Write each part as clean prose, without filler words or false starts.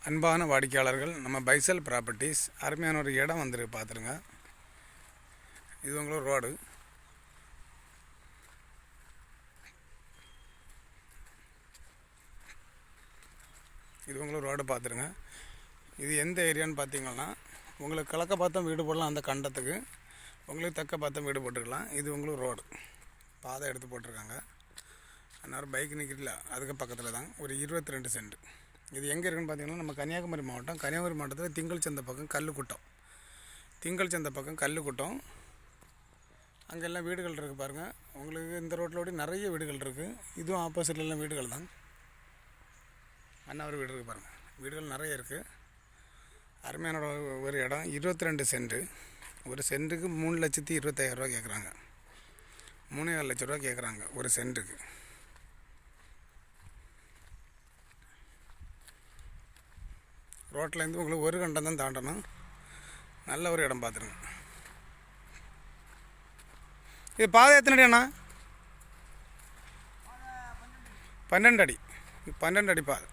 அன்பான வாடிக்கையாளர்கள், நம்ம பைசல் ப்ராப்பர்ட்டிஸ் அருமையான ஒரு இடம் வந்துருக்கு, பார்த்துருங்க. இது உங்களுக்கு ரோடு. இது உங்களுக்கு ரோடு பார்த்துருங்க. இது எந்த ஏரியான்னு பார்த்தீங்கன்னா, உங்களுக்கு கிழக்க பார்த்தா வீடு போடலாம், அந்த கண்டத்துக்கு உங்களுக்கு தெற்க பார்த்தா வீடு போட்டுக்கலாம். இது உங்களுக்கு ரோடு பாதை எடுத்து போட்டிருக்காங்க. அதனால் பைக் நிற்கல, அதுக்கு பக்கத்தில் தான் ஒரு 22 சென்ட். இது எங்கே இருக்குன்னு பார்த்தீங்கன்னா, நம்ம கன்னியாகுமரி மாவட்டத்தில் திங்கள் சந்தை பக்கம் கல்லுக்குட்டம். அங்கெல்லாம் வீடுகள் இருக்குது பாருங்கள். உங்களுக்கு இந்த ரோட்டிலோட நிறைய வீடுகள் இருக்குது. இதுவும் ஆப்போசிட்லாம் வீடுகள் தான். அண்ணாவர் வீடு இருக்குது பாருங்கள். வீடுகள் நிறைய இருக்குது. அருமையான ஒரு இடம். 22 சென்ட். ஒரு சென்ட்டுக்கு 3,25,000 கேட்குறாங்க. 3,4 லட்ச ரூபா கேட்குறாங்க ஒரு சென்ட்டுக்கு. ரோட்டிலேருந்து உங்களுக்கு ஒரு கண்டம் தான் தாண்டணும். நல்ல ஒரு இடம் பார்த்துருங்க. இது பாதை எத்தனை அடி அண்ணா? 12 அடி. 12 அடி பாதை.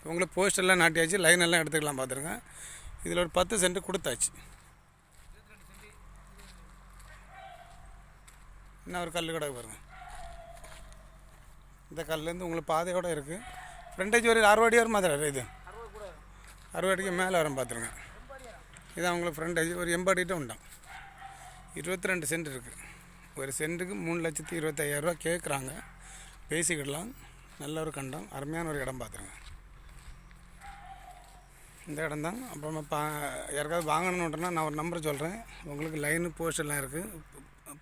உங்களுக்கு போஸ்டெல்லாம் நாட்டியாச்சு, லைன் எல்லாம் எடுத்துக்கலாம், பார்த்துருங்க. இதில் ஒரு 10 சென்ட் கொடுத்தாச்சு. இன்னும் ஒரு கல் கடை பாருங்கள். இந்த கல்லேருந்து உங்களுக்கு பாதையோடு இருக்குது. ஃப்ரண்டேஜ் ஒரு 60 அடி வரும் மாதிரி. இது 60 அடிக்கு மேலே வரும், பார்த்துருங்க. இதான் உங்களுக்கு ஃப்ரண்டேஜ் ஒரு 80 அடிட்டு உண்டாம். 22 சென்ட் இருக்குது. ஒரு சென்ட்டுக்கு 3,25,000 கேட்குறாங்க. பேசிக்கிடலாம். நல்ல ஒரு கண்டம், அருமையான ஒரு இடம் பார்த்துருங்க. இந்த இடம் தான். அப்புறமா யாருக்காவது வாங்கணுன்னுட்டோன்னா நான் ஒரு நம்பர் சொல்கிறேன். உங்களுக்கு லைனு போஸ்ட் எல்லாம் இருக்குது.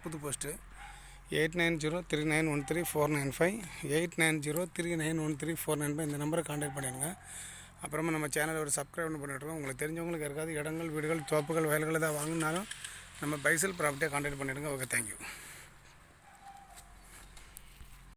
புது போஸ்ட்டு 8903913495 8903913495. இந்த நம்பரை கான்டாக்ட் பண்ணிடுங்க. அப்புறமா நம்ம சேனலை ஒரு சப்ஸ்கிரைப் பண்ணிவிட்ருக்கோம். உங்களுக்கு தெரிஞ்சவங்களுக்கு யாருக்காவது இடங்கள், வீடுகள், தோப்புகள், வயல்கள் ஏதாவது வாங்கினாலும் நம்ம பைசல் ப்ராப்பர்ட்டியை கான்டாக்ட் பண்ணிவிடுங்க. Okay, thank you.